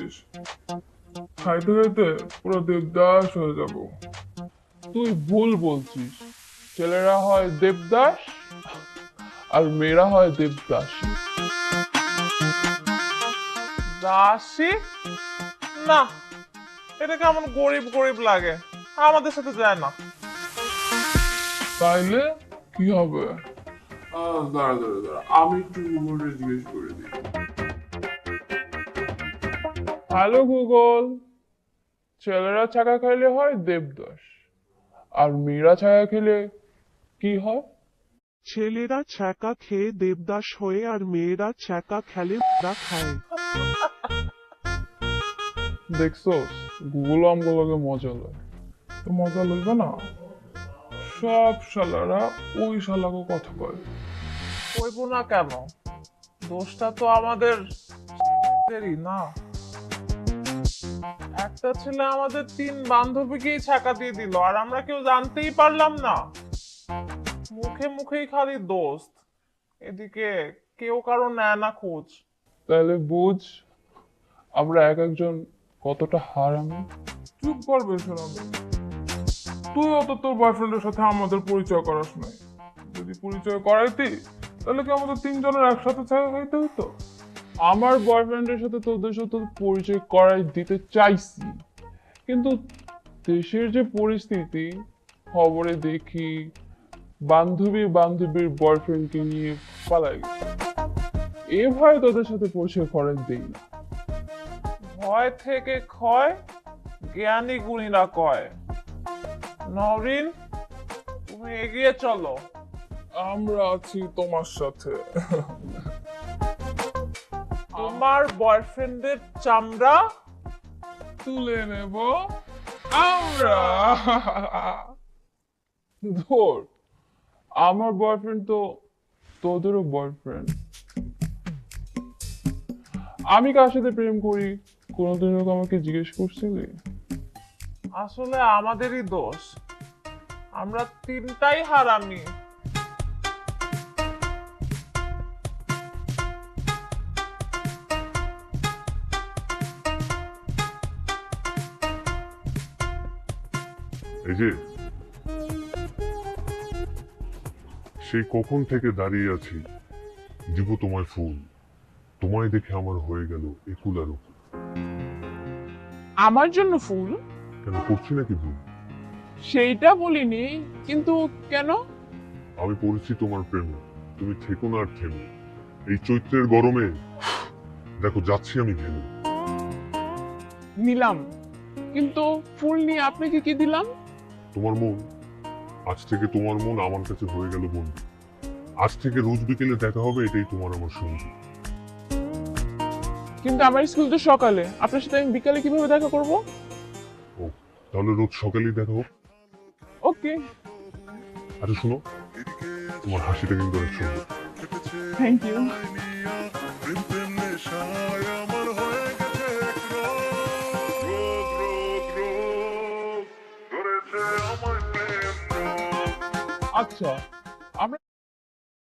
ইস, খাইতে খাইতে পুরো দেবদাস হয়ে যাব। তুই ভুল বলছিস, ছেলেরা হয় দেবদাস আর মেয়েরা হয় দেবদাসী। দাসী? না, এটা কেমন গরিব গরিব লাগে, আমাদের সাথে যায় না। তাইলে কি হবে? দাঁড়া দাঁড়া দাঁড়া, আমি একটু গুগলে জিজ্ঞেস করে দিই। হ্যালো গুগল, ছেলেরা ছাকা খাইলে হয় দেবদাস আর মেয়েরা ছাকা খেলে কি হয়? ছেলেরা ছ্যাঁকা খেয়ে দেবদাস হয়ে আর মেয়েরা ছ্যাঁকা খেলে রা খায়। দেখছো, গুগল আমগুলোকে মজা লয়। তো মজা লইবে না? সব শালারা ওই শালাকে কথা কয়। কইবো না কেন? দোষটা তো আমাদের না। একটা ছেলে আমাদের 3 বান্ধবীকেই ছাকা দিয়ে দিল, আর আমরা কেউ জানতেই পারলাম না। মুখে মুখেই খালি দোস্ত, এদিকে কেউ কারো নেয় না খোঁজ। তাহলে বুঝ আমরা এক একজন কতটা হারামি। চুপ করবে শোনাবে। তুইও তো তোর বয়ফ্রেন্ডের সাথে আমাদের পরিচয় করাস নাই। যদি পরিচয় করাইতি তাহলে কি আমাদের 3 জনের একসাথে ছায়া খাইতে হইতো? আমার বয়ফ্রেন্ডের সাথে তোদের সাথে পরিচয় করাই দিতে চাইছি, কিন্তু দেশের যে পরিস্থিতি, খবরে দেখি বান্ধবী বান্ধবীর বয়ফ্রেন্ডকে নিয়ে পালাই গেছে। এ ভয়ে তোদের সাথে পরিচয় করাই দেই না। ভয় থেকে ক্ষয় জ্ঞানী গুণীরা কয়। নওরিন, তুমি এগিয়ে চলো। আমরা আছি তোমার সাথে। আমার বয়ফ্রেন্ডের চামড়া তুলে নেব আমরা। ধর, আমার বয়ফ্রেন্ড তো তোদেরও বয়ফ্রেন্ড। আমি কার সাথে প্রেম করি কোনোদিনও তো আমাকে জিজ্ঞেস করছিলি? আসলে আমাদেরই দোষ, আমরা 3টাই হারামি। এই যে সেই কখন থেকে দাঁড়িয়ে আছি, দিব তোমায় ফুল, তোমায় দেখে আমার হয়ে গেল একুল আর উকুল। আমার জন্য ফুল? কেন করছি নাকি ভুল? সেইটা বলিনি, কিন্তু কেন? আমি পড়েছি তোমার প্রেমে, তুমি থেকো না আর থেমে। এই চৈত্রের গরমে দেখো যাচ্ছি আমি ঘেমে। নিলাম, কিন্তু ফুল নিয়ে আপনাকে কি দিলাম? তোমার মন, আজ থেকে তোমার মন আমার কাছে হয়ে গেল বন্ধু। আজ থেকে রোজ বিকেলে দেখা হবে, এটাই তোমার আমার সঙ্গী। কিন্তু আমার স্কুল তো সকালে, আপনার সাথে আমি বিকালে কিভাবে দেখা করব? ও, তাহলে রোজ সকালেই দেখা হোক। ওকে, আচ্ছা শোনো, তোমার হাসিটা কিন্তু অনেক সুন্দর। Thank you. আচ্ছা,